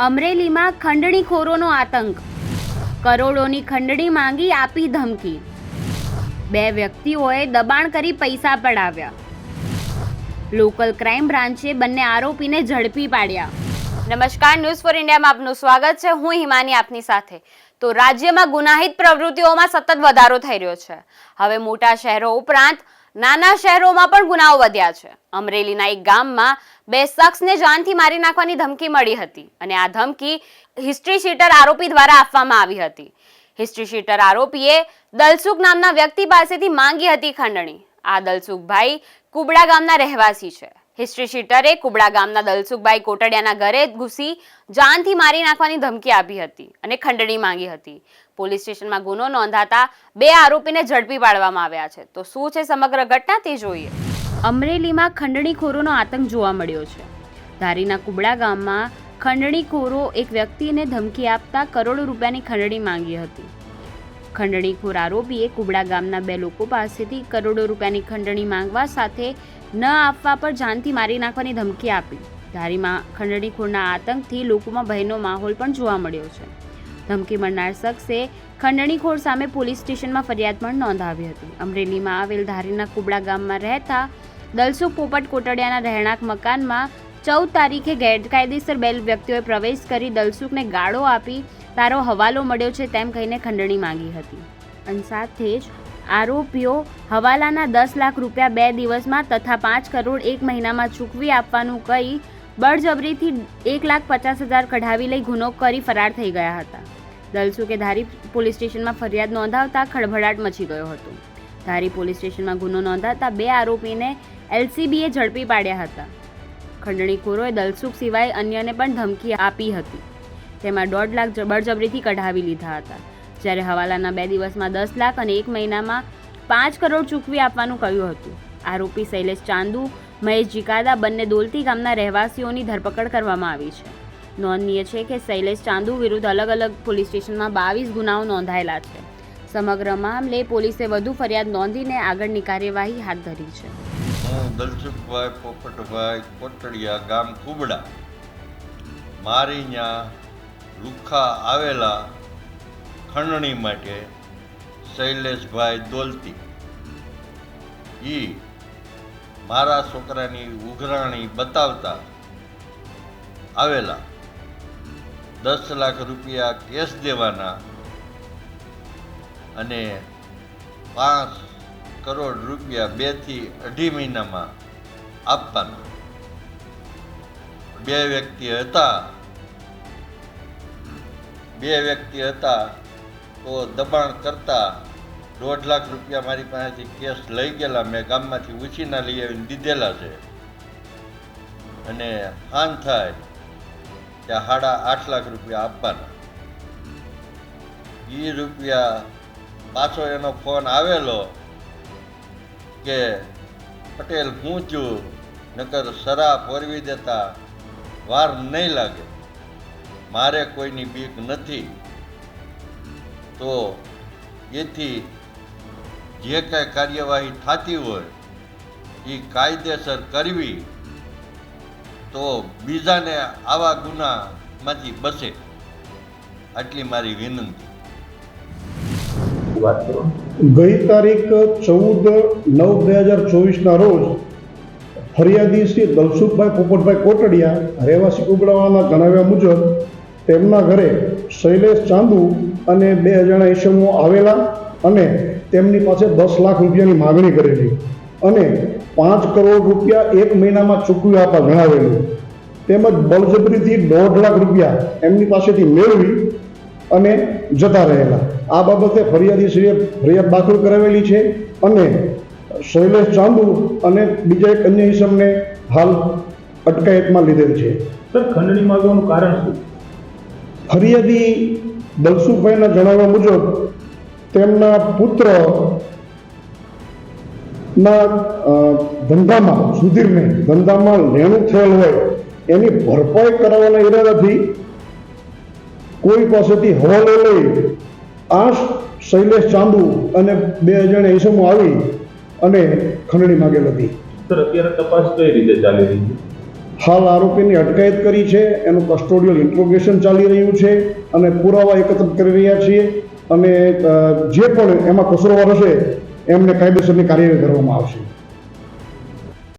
અમરેલીમાં ખંડણીખોરોનો આતંક, કરોડોની ખંડણી માંગી આપી ધમકી, બે વ્યક્તિઓએ દબાણ કરી પૈસા પડાવ્યા, લોકલ ક્રાઇમ બ્રાન્ચે બંને આરોપીને ઝડપી પાડ્યા. નમસ્કાર, ન્યૂઝ ફોર ઇન્ડિયામાં આપનું સ્વાગત છે. હું હિમાની આપની સાથે. તો રાજ્યમાં ગુનાહિત પ્રવૃત્તિઓમાં સતત વધારો થઈ રહ્યો છે. હવે મોટા શહેરો ઉપરાંત નાના શહેરોમાં પણ ગુનાઓ વધ્યા છે. અમરેલીના એક ગામમાં બે શખ્સને જાનથી મારી નાખવાની ધમકી મળી હતી અને આ ધમકી હિસ્ટ્રી શીટર આરોપી દ્વારા આપવામાં આવી હતી. હિસ્ટ્રી શીટર આરોપીએ દલસુખ નામના વ્યક્તિ પાસેથી માંગી હતી ખંડણી. આ દલસુખભાઈ કુબડા ગામના રહેવાસી છે. હિસ્ટ્રી શીટરે કુબડા ગામના દલસુખભાઈ કોટડિયાના ઘરે ઘૂસી જાનથી મારી નાખવાની ધમકી આપી હતી અને ખંડણી માંગી હતી. પોલીસ સ્ટેશનમાં ગુનો નોંધાતા બે આરોપીને ઝડપી પાડવામાં આવ્યા છે. તો શું છે સમગ્ર ઘટના તે જોઈએ. અમરેલીમાં ખંડણીખોરોનો આતંક જોવા મળ્યો છે. ધારીના કુબડા ગામમાં ખંડણીખોરો એક વ્યક્તિને ધમકી આપતા કરોડો રૂપિયાની ખંડણી માંગી હતી. ખંડણીખોર આરોપીએ કુબડા ગામના બે લોકો પાસેથી કરોડો રૂપિયાની ખંડણી માંગવા સાથે ન આપવા પર જાનથી મારી નાખવાની ધમકી આપી. ધારીમાં ખંડણીખોરના આતંકથી લોકોમાં ભયનો માહોલ પણ જોવા મળ્યો છે. ધમકી મળનાર શખ્સે ખંડણીખોર સામે પોલીસ સ્ટેશનમાં ફરિયાદ પણ નોંધાવી હતી. અમરેલીમાં આવેલ ધારીના કુબડા ગામમાં રહેતા દલસુખ પોપટ કોટડિયાના રહેણાંક મકાનમાં 14 તારીખે ગેરકાયદેસર બે વ્યક્તિઓએ પ્રવેશ કરી દલસુખને ગાળો આપી તારો હવાલો મળ્યો છે તેમ કહીને ખંડણી માંગી હતી અને સાથે જ આરોપીઓ હવાલાના 10 લાખ રૂપિયા 2 દિવસમાં તથા 5 કરોડ 1 મહિનામાં ચૂકવી આપવાનું કહી બળજબરીથી 1,50,000 કઢાવી લઈ ગુનો કરી ફરાર થઈ ગયા હતા. દલસુખે ધારી પોલીસ સ્ટેશનમાં ફરિયાદ નોંધાવતા ખળભળાટ મચી ગયો હતો. ધારી પોલીસ સ્ટેશનમાં ગુનો નોંધાતા બે આરોપીને એલસીબીએ ઝડપી પાડ્યા હતા. ખંડણીખોરોએ દલસુખ સિવાય અન્યને પણ ધમકી આપી હતી. તેમાં 1.5 લાખ બળજબરીથી કઢાવી લીધા હતા, જ્યારે હવાલાના 2 દિવસમાં 10 લાખ અને 1 મહિનામાં 5 કરોડ ચૂકવી આપવાનું કહ્યું હતું. આરોપી શૈલેષ ચાંદુ, મહેશ જીકાદા બંને દોલતી ગામના રહેવાસીઓની ધરપકડ કરવામાં આવી છે. નોંધનીય છે કે શૈલેષ ચાંદુ વિરુદ્ધ અલગ અલગ પોલીસ સ્ટેશનમાં 22 ગુનાઓ નોંધાયેલા છે. સમગ્ર મામલે પોલીસે વધુ ફરિયાદ નોંધીને આગળની કાર્યવાહી હાથ ધરી છે. હું દલસુખભાઈ પોપટભાઈ કોટડિયા, ગામ કુબડા. મારી ત્યાં લુખા આવેલા ખંડણી માટે શૈલેષભાઈ દોલતી મારા છોકરાની ઉઘરાણી બતાવતા આવેલા 10 લાખ રૂપિયા કેશ દેવાના અને 5 કરોડ રૂપિયા 2 થી 2.5 મહિનામાં આપવાના. બે વ્યક્તિ હતા તો દબાણ કરતા 1.5 લાખ રૂપિયા મારી પાસેથી કેશ લઈ ગયેલા. મેં ગામમાંથી ઉછીના લઈ આવીને દીધેલા છે અને હાન થાય ત્યાં 8.5 લાખ રૂપિયા આપવાના. એ રૂપિયા પાછો એનો ફોન આવેલો કે પટેલ હું છું, નકર સરા પોરવી દેતા વાર નહીં લાગે, મારે કોઈની બીક નથી. તો એથી જે કાંઈ કાર્યવાહી થતી હોય એ કાયદેસર કરવી તો બીજાને આવા ગુનામાંથી બચે, આટલી મારી વિનંતી. ગઈ તારીખ 14/9/2024ના રોજ ફરિયાદી શ્રી દલસુખભાઈ પોપટભાઈ કોટડિયા રહેવાસી કુબડાવાળાના જણાવ્યા મુજબ તેમના ઘરે શૈલેષ ચાંદુ અને 2 અજાણા ઈસમો આવેલા અને તેમની પાસે 10 લાખ રૂપિયાની માગણી કરેલી અને 5 કરોડ રૂપિયા 1 મહિનામાં ચૂકવી આપવા જણાવેલું, તેમજ બળજબરીથી 1.5 લાખ રૂપિયા એમની પાસેથી મેળવી અને જતા રહેલા. આ બાબતે ફરિયાદીશ્રીએ ફરિયાદ દાખલ કરાવેલી છે અને શૈલેષ ચાંદુ અને બીજા એક અન્ય ઈસમને હાલ અટકાયતમાં લીધેલ છે. સર, ખંડણી માંગવાનું કારણ શું? ફરિયાદી દલસુખભાઈના જણાવ્યા મુજબ તેમના પુત્રના ધંધામાં સુધીરને ધંધામાં લેણું થયેલ હોય એની ભરપાઈ કરાવવાના ઈરાદાથી કોઈ પાસેથી હવાલો લઈ આ શૈલેષ ચાંદુ અને 2 અજાણ્યા ઈસમો આવી અને ખંડણી માંગેલ હતી. સર, અત્યારે તપાસ કઈ રીતે ચાલી રહી છે? હાલ આરોપીની અટકાયત કરી છે, એનું કસ્ટોડિયલ ઇન્ટ્રોગેશન ચાલી રહ્યું છે અને પુરાવા એકત્રિત કરી રહ્યા છીએ અને જે પણ એમાં કસૂરવાર હશે એમને કાયદેસરની કાર્યવાહી કરવામાં આવશે.